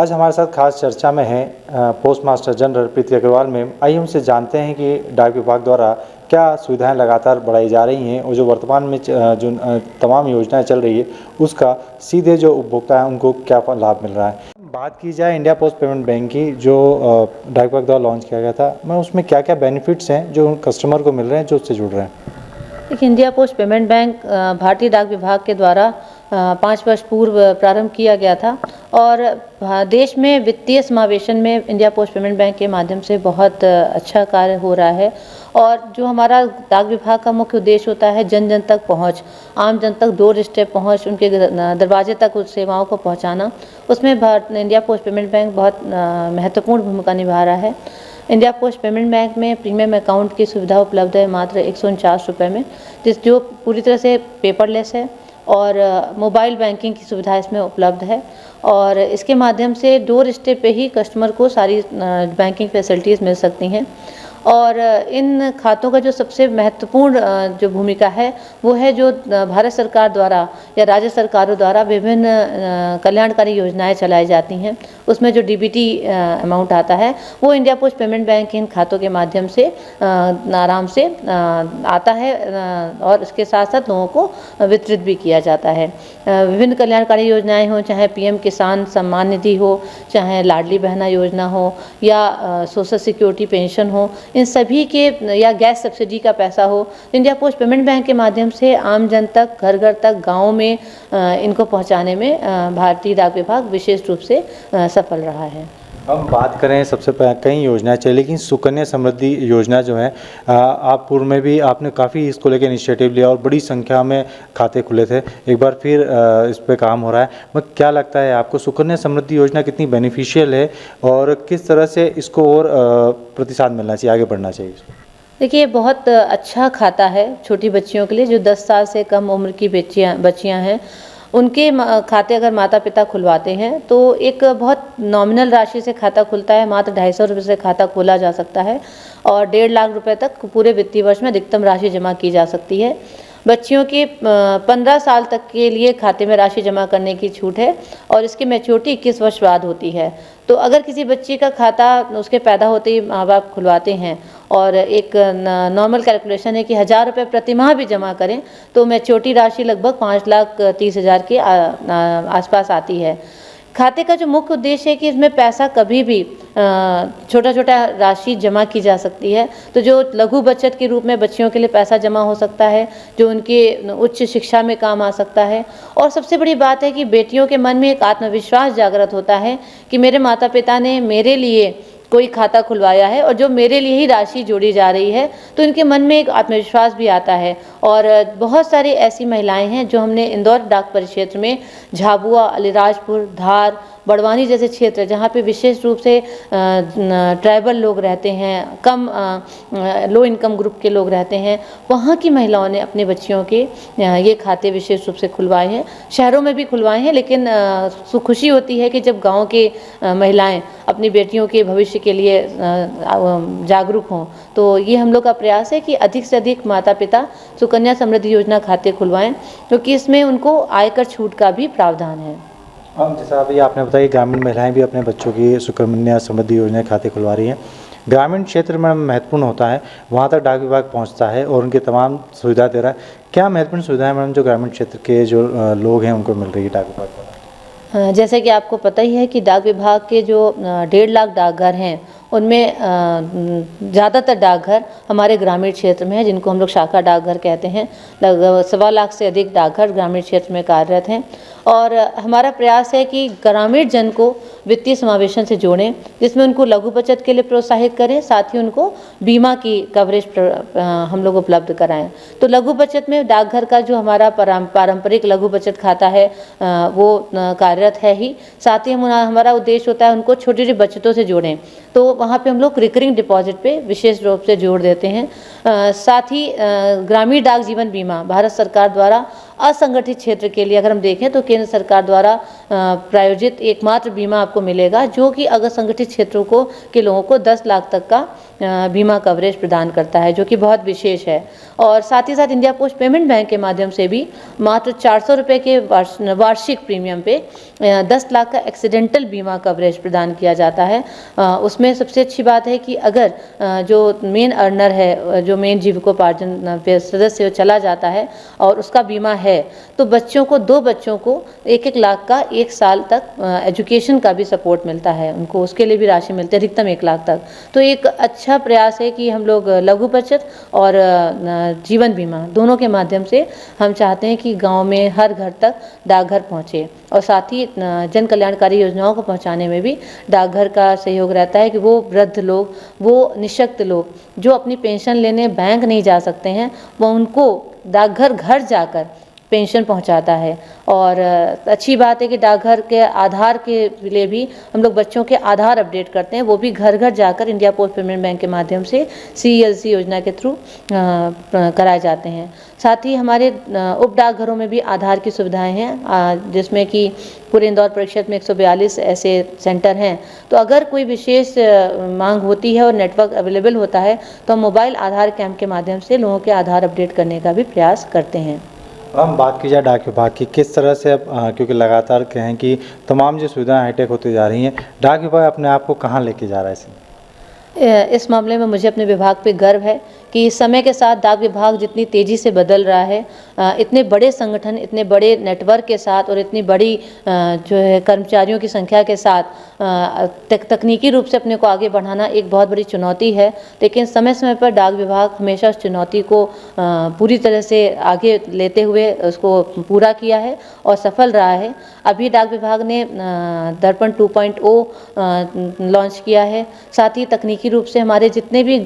आज हमारे साथ खास चर्चा में है पोस्ट मास्टर जनरल प्रीति अग्रवाल मैम। आइए उनसे जानते हैं कि डाक विभाग द्वारा क्या सुविधाएं लगातार बढ़ाई जा रही हैं और जो वर्तमान में जो तमाम योजनाएं चल रही है उसका सीधे जो उपभोक्ता है उनको क्या लाभ मिल रहा है। बात की जाए इंडिया पोस्ट पेमेंट बैंक की, जो डाक विभाग द्वारा लॉन्च किया गया था, मैं उसमें क्या क्या बेनिफिट्स हैं जो कस्टमर को मिल रहे हैं जो उससे जुड़ रहे हैं। देखिए, इंडिया पोस्ट पेमेंट बैंक भारतीय डाक विभाग के द्वारा 5 वर्ष पूर्व प्रारंभ किया गया था और देश में वित्तीय समावेशन में इंडिया पोस्ट पेमेंट बैंक के माध्यम से बहुत अच्छा कार्य हो रहा है। और जो हमारा डाक विभाग का मुख्य उद्देश्य होता है जन जन तक पहुंच, आम जन तक डोर स्टेप पहुंच, उनके दरवाजे तक उस सेवाओं को पहुंचाना, उसमें इंडिया पोस्ट पेमेंट बैंक बहुत महत्वपूर्ण भूमिका निभा रहा है। इंडिया पोस्ट पेमेंट बैंक में प्रीमियम अकाउंट की सुविधा उपलब्ध है मात्र 149 रुपये में, जो पूरी तरह से पेपरलेस है और मोबाइल बैंकिंग की सुविधा इसमें उपलब्ध है। और इसके माध्यम से डोर स्टेप पे ही कस्टमर को सारी बैंकिंग फैसिलिटीज़ मिल सकती हैं। और इन खातों का जो सबसे महत्वपूर्ण जो भूमिका है वो है जो भारत सरकार द्वारा या राज्य सरकारों द्वारा विभिन्न कल्याणकारी योजनाएं चलाई जाती हैं, उसमें जो डीबीटी अमाउंट आता है वो इंडिया पोस्ट पेमेंट बैंक के इन खातों के माध्यम से आराम से आता है और इसके साथ साथ लोगों को वितरित भी किया जाता है। विभिन्न कल्याणकारी योजनाएं हों, चाहे पीएम किसान सम्मान निधि हो, चाहे लाडली बहना योजना हो या सोशल सिक्योरिटी पेंशन हो, इन सभी के या गैस सब्सिडी का पैसा हो, इंडिया पोस्ट पेमेंट बैंक के माध्यम से आम जन तक, घर घर तक, गाँव में इनको पहुंचाने में भारतीय डाक विभाग विशेष रूप से सफल रहा है। हम बात करें सबसे पहले कई योजनाएं चली, लेकिन सुकन्या समृद्धि योजना जो है आप पूर्व में भी आपने काफ़ी इसको लेकर इनिशिएटिव लिया और बड़ी संख्या में खाते खुले थे। एक बार फिर इस पे काम हो रहा है। मैं क्या लगता है आपको सुकन्या समृद्धि योजना कितनी बेनिफिशियल है और किस तरह से इसको और प्रतिसाद मिलना चाहिए, आगे बढ़ना चाहिए? देखिए, बहुत अच्छा खाता है छोटी बच्चियों के लिए, जो 10 साल से कम उम्र की बच्चियाँ हैं। उनके खाते अगर माता पिता खुलवाते हैं तो एक बहुत नॉमिनल राशि से खाता खुलता है, मात्र 250 रुपये से खाता खोला जा सकता है और 1.5 लाख रुपए तक पूरे वित्तीय वर्ष में अधिकतम राशि जमा की जा सकती है। बच्चियों के 15 साल तक के लिए खाते में राशि जमा करने की छूट है और इसकी मैच्योरिटी 21 वर्ष बाद होती है। तो अगर किसी बच्ची का खाता उसके पैदा होते ही माँ बाप खुलवाते हैं और एक नॉर्मल कैलकुलेशन है कि 1000 रुपये प्रति माह भी जमा करें तो मैच्योरिटी राशि लगभग 5,30,000 के आसपास आती है। खाते का जो मुख्य उद्देश्य है कि इसमें पैसा कभी भी छोटा छोटा राशि जमा की जा सकती है। तो जो लघु बचत के रूप में बच्चियों के लिए पैसा जमा हो सकता है, जो उनके उच्च शिक्षा में काम आ सकता है। और सबसे बड़ी बात है कि बेटियों के मन में एक आत्मविश्वास जागृत होता है कि मेरे माता पिता ने मेरे लिए कोई खाता खुलवाया है और जो मेरे लिए ही राशि जोड़ी जा रही है, तो इनके मन में एक आत्मविश्वास भी आता है। और बहुत सारी ऐसी महिलाएं हैं जो हमने इंदौर डाक परिक्षेत्र में झाबुआ, अलीराजपुर, धार, बड़वानी जैसे क्षेत्र जहाँ पे विशेष रूप से ट्राइबल लोग रहते हैं, कम लो इनकम ग्रुप के लोग रहते हैं, वहाँ की महिलाओं ने अपने बच्चियों के ये खाते विशेष रूप से खुलवाए हैं। शहरों में भी खुलवाए हैं, लेकिन खुशी होती है कि जब गाँव के महिलाएं अपनी बेटियों के भविष्य के लिए जागरूक हों। तो ये हम लोग का प्रयास है कि अधिक से अधिक माता पिता सुकन्या समृद्धि योजना खाते खुलवाएं, क्योंकि इसमें उनको आयकर छूट का भी प्रावधान है। जैसा अभी आपने बताया ग्रामीण महिलाएं भी अपने बच्चों की सुकन्या समृद्धि योजना खाते खुलवा रही हैं। ग्रामीण क्षेत्र में महत्वपूर्ण होता है, वहाँ तक डाक विभाग पहुँचता है और उनके तमाम सुविधा दे रहा है। क्या महत्वपूर्ण सुविधाएं मैडम जो ग्रामीण क्षेत्र के जो लोग हैं उनको मिल रही है डाक विभाग द्वारा? जैसे कि आपको पता ही है कि डाक विभाग के जो 1.5 लाख डाकघर हैं उनमें ज़्यादातर डाकघर हमारे ग्रामीण क्षेत्र में है, जिनको हम लोग शाखा डाकघर कहते हैं। लगभग 1.25 लाख से अधिक डाकघर ग्रामीण क्षेत्र में कार्यरत हैं और हमारा प्रयास है कि ग्रामीण जन को वित्तीय समावेशन से जोड़ें, जिसमें उनको लघु बचत के लिए प्रोत्साहित करें, साथ ही उनको बीमा की कवरेज हम लोग उपलब्ध कराएं। तो लघु बचत में डाकघर का जो हमारा पारंपरिक लघु बचत खाता है वो कार्यरत है ही, साथ ही हमारा उद्देश्य होता है उनको छोटी छोटी बचतों से जोड़ें। तो वहाँ पे हम लोग रिकरिंग डिपॉजिट पे विशेष रूप से जोड़ देते हैं। साथ ही ग्रामीण डाक जीवन बीमा भारत सरकार द्वारा असंगठित क्षेत्र के लिए अगर हम देखें तो केंद्र सरकार द्वारा प्रायोजित एकमात्र बीमा आपको मिलेगा, जो कि अगर संगठित क्षेत्रों के लोगों को 10 लाख तक का बीमा कवरेज प्रदान करता है, जो कि बहुत विशेष है। और साथ ही साथ इंडिया पोस्ट पेमेंट बैंक के माध्यम से भी मात्र 400 रुपये के वार्षिक प्रीमियम पे 10 लाख का एक्सीडेंटल बीमा कवरेज प्रदान किया जाता है। उसमें सबसे अच्छी बात है कि अगर जो मेन अर्नर है, जो मेन जीविकोपार्जन सदस्य चला जाता है और उसका बीमा है, तो बच्चों को 2 बच्चों को 1-1 लाख का 1 साल तक एजुकेशन का भी सपोर्ट मिलता है, उनको उसके लिए भी राशि मिलती है अधिकतम 1 लाख तक। तो एक अच्छा प्रयास है कि हम लोग लघु बचत और जीवन बीमा दोनों के माध्यम से हम चाहते हैं कि गांव में हर घर तक डाकघर पहुंचे, और साथ ही जन कल्याणकारी योजनाओं को पहुंचाने में भी डाकघर का सहयोग रहता है कि वो वृद्ध लोग, वो निःशक्त लोग जो अपनी पेंशन लेने बैंक नहीं जा सकते हैं, वो उनको डाकघर घर जाकर पेंशन पहुंचाता है। और अच्छी बात है कि डाकघर के आधार के लिए भी हम लोग बच्चों के आधार अपडेट करते हैं, वो भी घर घर जाकर इंडिया पोस्ट पेमेंट बैंक के माध्यम से CLC योजना के थ्रू कराए जाते हैं। साथ ही हमारे उप डाकघरों में भी आधार की सुविधाएं हैं, जिसमें कि पूरे इंदौर परिक्षेत्र में 142 ऐसे सेंटर हैं। तो अगर कोई विशेष मांग होती है और नेटवर्क अवेलेबल होता है तो हम मोबाइल आधार कैंप के माध्यम से लोगों के आधार अपडेट करने का भी प्रयास करते हैं। हम बात की जाए डाक विभाग की, किस तरह से अब क्योंकि लगातार कहें कि तमाम जो सुविधाएं हाईटेक होती जा रही हैं, डाक विभाग अपने आप को कहाँ लेके जा रहा है इसमें? इस मामले में मुझे अपने विभाग पे गर्व है कि समय के साथ डाक विभाग जितनी तेज़ी से बदल रहा है, इतने बड़े संगठन, इतने बड़े नेटवर्क के साथ और इतनी बड़ी जो है कर्मचारियों की संख्या के साथ तकनीकी रूप से अपने को आगे बढ़ाना एक बहुत बड़ी चुनौती है। लेकिन समय समय पर डाक विभाग हमेशा उस चुनौती को पूरी तरह से आगे लेते हुए उसको पूरा किया है और सफल रहा है। अभी डाक विभाग ने दर्पण 2.0 लॉन्च किया है। साथ ही तकनीकी रूप से हमारे जितने भी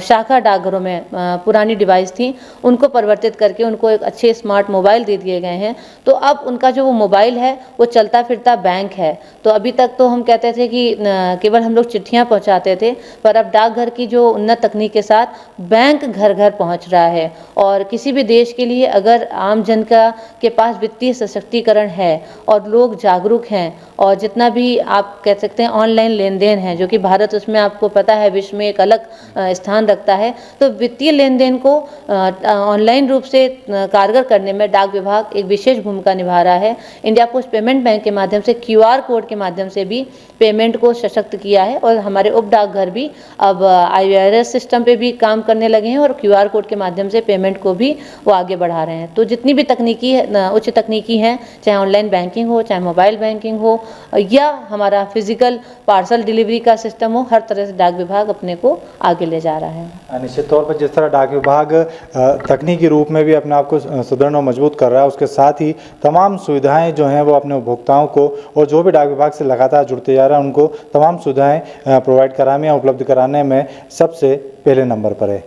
शाखा डाकघरों में पुरानी डिवाइस थी, उनको परिवर्तित करके उनको एक अच्छे स्मार्ट मोबाइल दे दिए गए हैं। तो अब उनका जो वो मोबाइल है वो चलता फिरता बैंक है। तो अभी तक तो हम कहते थे कि केवल हम लोग चिट्ठियां पहुंचाते थे, पर अब डाकघर की जो उन्नत तकनीक के साथ बैंक घर घर पहुंच रहा है। और किसी भी देश के लिए अगर आम जन के पास वित्तीय सशक्तिकरण है और लोग जागरूक हैं और जितना भी आप कह सकते हैं ऑनलाइन लेन देन है, जो कि भारत उसमें आपको पता है विश्व में एक अलग स्थान रखता है, तो वित्तीय लेन देन को ऑनलाइन रूप से कारगर करने में डाक विभाग एक विशेष भूमिका निभा रहा है। इंडिया पोस्ट पेमेंट बैंक के माध्यम से QR कोड के माध्यम से भी पेमेंट को सशक्त किया है और हमारे उप डाकघर भी अब IVRS सिस्टम पे भी काम करने लगे हैं और QR कोड के माध्यम से पेमेंट को भी वो आगे बढ़ा रहे हैं। तो जितनी भी तकनीकी है, उच्च तकनीकी हैं, चाहे ऑनलाइन बैंकिंग हो, चाहे मोबाइल बैंकिंग हो या हमारा फिजिकल पार्सल डिलीवरी का सिस्टम हो, हर तरह से डाक विभाग अपने को आगे ले जा रहा है। निश्चित तौर पर जिस तरह डाक विभाग तकनीकी रूप में भी अपने आप को सुदृढ़ और मजबूत कर रहा है, उसके साथ ही तमाम सुविधाएं जो हैं वो अपने उपभोक्ताओं को और जो भी डाक विभाग से लगातार जुड़ते जा रहा है उनको तमाम सुविधाएं प्रोवाइड कराने या उपलब्ध कराने में सबसे पहले नंबर पर है।